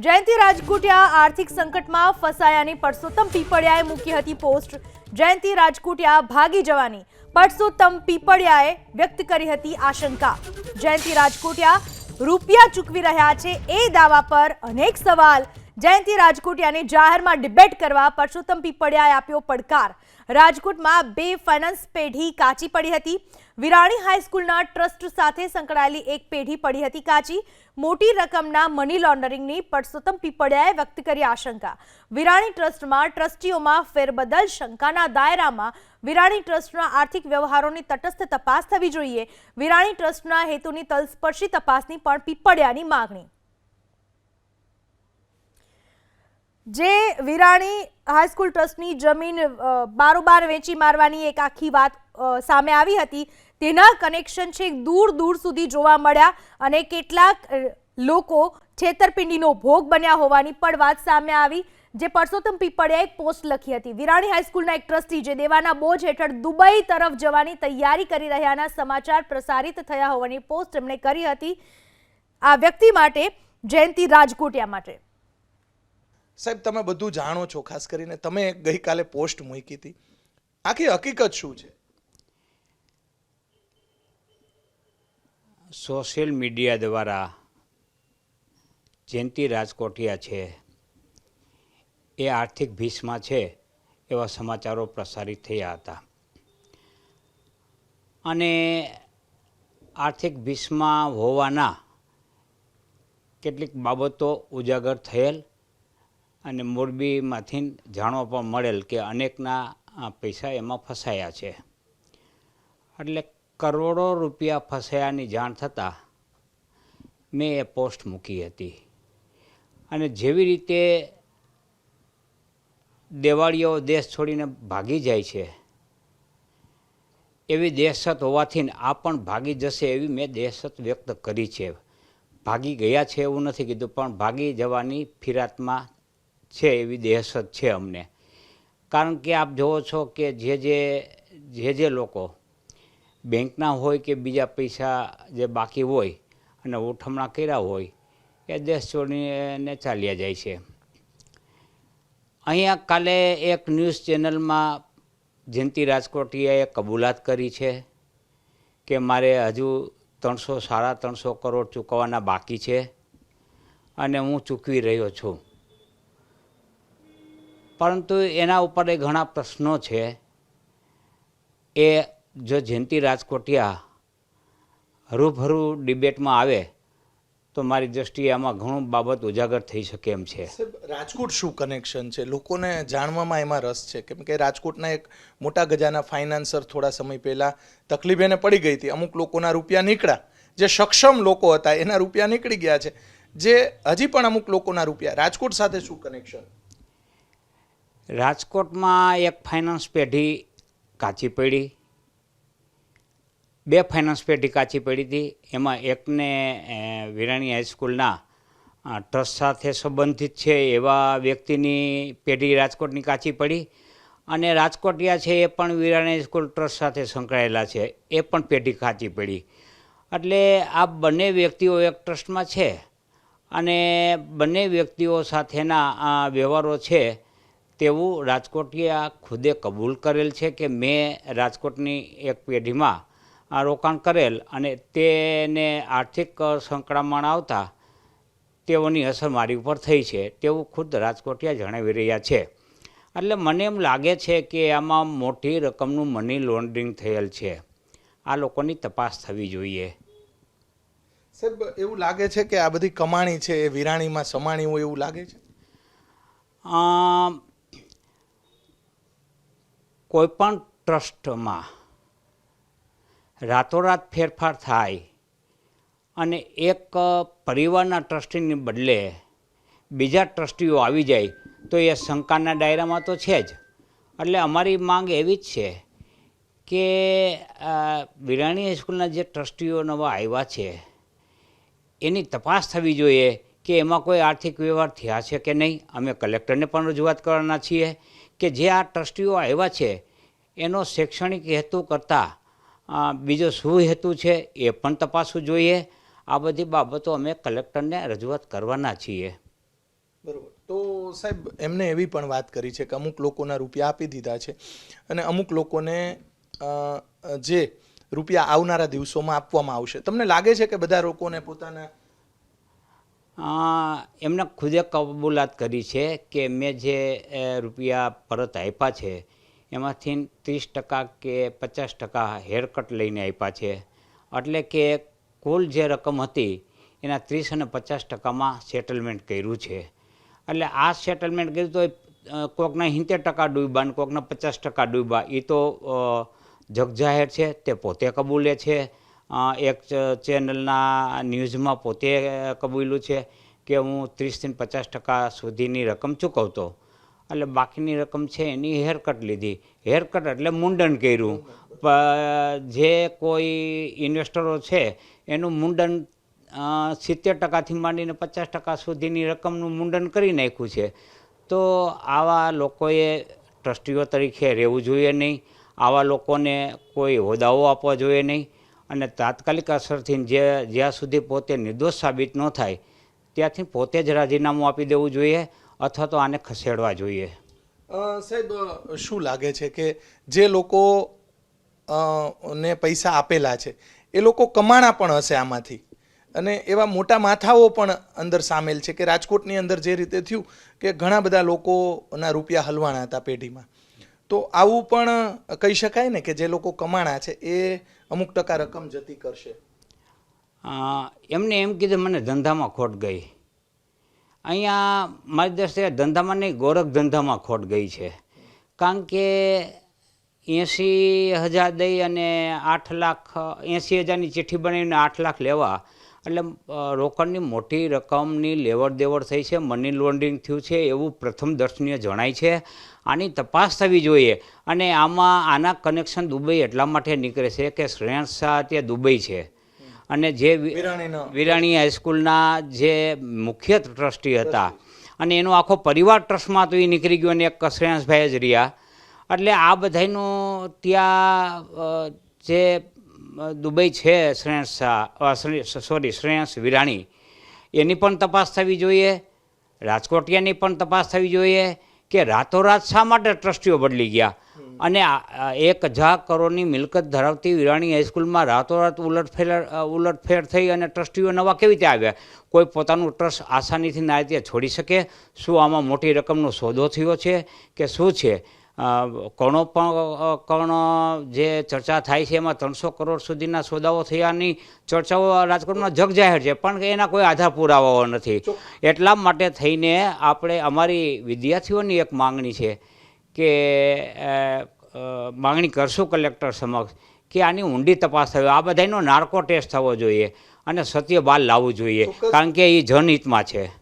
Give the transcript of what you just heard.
જયંતિ રાજકોટિયા આર્થિક સંકટમાં ફસાયાની પરસોત્તમ પીપળિયાએ મૂકી હતી પોસ્ટ। જયંતિ રાજકોટિયા ભાગી જવાની પરસોત્તમ પીપળિયાએ વ્યક્ત કરી હતી આશંકા। જયંતિ રાજકોટિયા રૂપિયા ચૂકવી રહ્યા છે એ દાવા પર અનેક સવાલ। જયંતિ રાજકોટિયાને જાહેરમાં ડિબેટ કરવા પરસોત્તમ પીપળિયાએ આપ્યો પડકાર। રાજકોટમાં 2 ફાઇનાન્સ પેઢી કાચી પડી હતી। વિરાણી હાઈસ્કૂલના ટ્રસ્ટ સાથે સંકળાયેલી એક પેઢી પડી હતી કાચી। મોટી રકમના મની લોન્ડરિંગની પરસોત્તમ પીપળિયાએ વ્યક્ત કરી આશંકા। વિરાણી ટ્રસ્ટમાં ટ્રસ્ટીઓમાં ફેરબદલ શંકાના દાયરામાં વિરાણી ટ્રસ્ટના આર્થિક વ્યવહારોની તટસ્થ તપાસ થવી જોઈએ। વિરાણી ટ્રસ્ટના હેતુની તલસ્પર્શી તપાસની પણ પીપળિયાની માગણી। જે વિરાણી હાઈસ્કૂલ ટ્રસ્ટની જમીન બારોબાર વેચી મારવાની એક આખી વાત સામે આવી હતી, તેના કનેક્શન છે દૂર દૂર સુધી જોવા મળ્યા અને કેટલાક લોકો છેતરપિંડીનો ભોગ બન્યા હોવાની પણ વાત સામે આવી। જે પરસોત્તમ પીપળિયાએ એક પોસ્ટ લખી હતી। વિરાણી હાઈસ્કૂલના એક ટ્રસ્ટી જે દેવાના બોજ હેઠળ દુબઈ તરફ જવાની તૈયારી કરી રહ્યાના સમાચાર પ્રસારિત થયા હોવાની પોસ્ટ એમણે કરી હતી આ વ્યક્તિ માટે, જયંતિ રાજકોટિયા માટે। સાહેબ, તમે બધું જાણો છો, ખાસ કરીને તમે ગઈકાલે પોસ્ટ મૂકી હતી, આખી હકીકત શું છે? સોશિયલ મીડિયા દ્વારા જયંતિ રાજકોટિયા છે એ આર્થિક ભીસમાં છે એવા સમાચારો પ્રસારિત થયા હતા અને આર્થિક ભીસમાં હોવાના કેટલીક બાબતો ઉજાગર થયેલ અને મોરબીમાંથી જાણવા પણ મળેલ કે અનેકના પૈસા એમાં ફસાયા છે। એટલે કરોડો રૂપિયા ફસાયાની જાણ થતાં મેં એ પોસ્ટ મૂકી હતી અને જેવી રીતે દેવાળીઓ દેશ છોડીને ભાગી જાય છે એવી દહેશત હોવાથી આ પણ ભાગી જશે એવી મેં દહેશત વ્યક્ત કરી છે। ભાગી ગયા છે એવું નથી કીધું, પણ ભાગી જવાની ફિરાતમાં છે એવી દહેશત છે અમને। કારણ કે આપ જુઓ છો કે જે લોકો બેંકના હોય કે બીજા પૈસા જે બાકી હોય અને ઉઠમણા કર્યા હોય એ દેશ છોડીને ચાલ્યા જાય છે। અહીંયા કાલે એક ન્યૂઝ ચેનલમાં જયંતિ રાજકોટિયાએ કબૂલાત કરી છે કે મારે હજુ 300-350 કરોડ ચૂકવવાના બાકી છે અને હું ચૂકવી રહ્યો છું, પરંતુ એના ઉપર ઘણા પ્રશ્નો છે। એ જો જયંતિ રાજકોટિયા હરૂભરૂ ડિબેટમાં આવે તો મારી દ્રષ્ટિએ આમાં ઘણું બાબત ઉજાગર થઈ શકે એમ છે। રાજકોટ શું કનેક્શન છે? લોકોને જાણવામાં એમાં રસ છે, કેમ કે રાજકોટના એક મોટા ગજાના ફાઇનાન્સર થોડા સમય પહેલાં તકલીફ એને પડી ગઈ હતી। અમુક લોકોના રૂપિયા નીકળ્યા, જે સક્ષમ લોકો હતા એના રૂપિયા નીકળી ગયા છે, જે હજી પણ અમુક લોકોના રૂપિયા। રાજકોટ સાથે શું કનેક્શન? રાજકોટમાં એક ફાઇનાન્સ પેઢી કાચી પડી, 2 ફાઇનાન્સ પેઢી કાચી પડી હતી। એમાં એકને વિરાણી હાઈસ્કૂલના ટ્રસ્ટ સાથે સંબંધિત છે એવા વ્યક્તિની પેઢી રાજકોટની કાચી પડી અને રાજકોટિયા છે એ પણ વિરાણી હાઈસ્કૂલ ટ્રસ્ટ સાથે સંકળાયેલા છે, એ પણ પેઢી કાચી પડી। એટલે આ બંને વ્યક્તિઓ એક ટ્રસ્ટમાં છે અને બંને વ્યક્તિઓ સાથેના વ્યવહારો છે તેવું રાજકોટિયા ખુદે કબૂલ કરેલ છે કે મેં રાજકોટની એક પેઢીમાં રોકાણ કરેલ અને તેને આર્થિક સંકળામણ આવતા તેઓની અસર મારી ઉપર થઈ છે તેવું ખુદ રાજકોટિયા જણાવી રહ્યા છે। એટલે મને એમ લાગે છે કે આમાં મોટી રકમનું મની લોન્ડરિંગ થયેલ છે, આ લોકોની તપાસ થવી જોઈએ। સાહેબ, એવું લાગે છે કે આ બધી કમાણી છે એ વિરાણીમાં સમાણી હોય એવું લાગે છે? કોઈપણ ટ્રસ્ટમાં રાતોરાત ફેરફાર થાય અને એક પરિવારના ટ્રસ્ટીને બદલે બીજા ટ્રસ્ટીઓ આવી જાય તો એ શંકાના દાયરામાં તો છે જ। એટલે અમારી માંગ એવી જ છે કે વિરાણી હાઈસ્કૂલના જે ટ્રસ્ટીઓ નવા આવ્યા છે એની તપાસ થવી જોઈએ કે એમાં કોઈ આર્થિક વ્યવહાર થયા છે કે નહીં। અમે કલેક્ટરને પણ રજૂઆત કરવાના છીએ કે જે આ ટ્રસ્ટીઓ આવ્યા છે એનો શૈક્ષણિક હેતુ કરતાં બીજો શું હેતુ છે એ પણ તપાસવું જોઈએ। આ બધી બાબતો અમે કલેક્ટરને રજૂઆત કરવાના છીએ। બરોબર. તો સાહેબ એમને એવી પણ વાત કરી છે કે અમુક લોકોના રૂપિયા આપી દીધા છે અને અમુક લોકોને જે રૂપિયા આવનારા દિવસોમાં આપવામાં આવશે. તમને લાગે છે કે બધા લોકોને પોતાના એમને ખુદે કબૂલાત કરી છે કે મેં જે રૂપિયા પરત આપ્યા છે એમાંથી 30% કે 50% હેરકટ લઈને આપ્યા છે, એટલે કે કુલ જે રકમ હતી એના 30 અને 50%માં સેટલમેન્ટ કર્યું છે. એટલે આ સેટલમેન્ટ કર્યું તો કોકના 70% ડૂબ્યા ને કોકના 50% ડૂબ્યા, એ તો જગજાહેર છે, તે પોતે કબૂલે છે. એક ચેનલના ન્યૂઝમાં પોતે કબૂલ્યું છે કે હું 30થી 50% સુધીની રકમ ચૂકવતો, એટલે બાકીની રકમ છે એની હેરકટ લીધી. હેરકટ એટલે મુંડન કર્યું. જે કોઈ ઇન્વેસ્ટરો છે એનું મુંડન 70%થી માંડીને 50% સુધીની રકમનું મુંડન કરી નાખ્યું છે. તો આવા લોકોએ ટ્રસ્ટીઓ તરીકે રહેવું જોઈએ નહીં, આવા લોકોને કોઈ હોદ્દાઓ આપવા જોઈએ નહીં, અને તાત્કાલિક અસરથી જ્યાં સુધી પોતે નિર્દોષ સાબિત ન થાય ત્યાંથી પોતે જ રાજીનામું આપી દેવું જોઈએ અથવા તો આને ખસેડવા જોઈએ. સાહેબ શું લાગે છે કે જે લોકો ને પૈસા આપેલા છે એ લોકો કમાણા પણ હશે આમાંથી, અને એવા મોટા માથાઓ પણ અંદર સામેલ છે કે રાજકોટની અંદર જે રીતે થયું કે ઘણા બધા લોકોના રૂપિયા હલવાના હતા પેઢીમાં, તો આવું પણ કહી શકાય ને કે જે લોકો કમાણા છે એ અમુક ટકા રકમ જતી કરશે. એમને એમ કીધું મને ધંધામાં ખોટ ગઈ. અહીંયા મારી દ્રષ્ટિએ ધંધામાં નહીં, ગોરખ ધંધામાં ખોટ ગઈ છે. કારણ કે 80,000 દઈ અને 80,000ની ચિઠ્ઠી બનાવીને 8 લાખ લેવા, એટલે રોકડની મોટી રકમની લેવડ દેવડ થઈ છે, મની લોન્ડરિંગ થયું છે એવું પ્રથમ દર્શનીય જણાય છે. આની તપાસ થવી જોઈએ. અને આના કનેક્શન દુબઈ એટલા માટે નીકળે છે કે શ્રેયાંશ શાહ ત્યાં દુબઈ છે, અને જે વિરાણી હાઈસ્કૂલના જે મુખ્ય ટ્રસ્ટી હતા અને એનો આખો પરિવાર ટ્રસ્ટમાં તો એ નીકળી ગયો અને એક શ્રેયાંશભાઈ જ રહ્યા. એટલે આ બધાનું ત્યાં જે દુબઈ છે શ્રેયાંશ વિરાણી, એની પણ તપાસ થવી જોઈએ. રાજકોટિયાની પણ તપાસ થવી જોઈએ કે રાતોરાત શા માટે ટ્રસ્ટીઓ બદલી ગયા, અને 1,000 કરોડની મિલકત ધરાવતી વિરાણી હાઈસ્કૂલમાં રાતોરાત ઉલટફેર થઈ અને ટ્રસ્ટીઓ નવા કેવી રીતે આવ્યા? કોઈ પોતાનું ટ્રસ્ટ આસાનીથી ના રીતે છોડી શકે? શું આમાં મોટી રકમનો સોદો થયો છે કે શું છે? કણો જે ચર્ચા થાય છે એમાં 300 કરોડ સુધીના સોદાઓ થયાની ચર્ચાઓ રાજકોટમાં જગજાહેર છે, પણ એના કોઈ આધાર પુરાવાઓ નથી. એટલા માટે થઈને આપણે અમારી વિદ્યાર્થીઓની એક માંગણી છે કે માંગણી કરશું કલેક્ટર સમક્ષ કે આની ઊંડી તપાસ થવી, આ બધાનો નાર્કો ટેસ્ટ થવો જોઈએ અને સત્ય બહાર લાવવું જોઈએ, કારણ કે એ જનહિતમાં છે.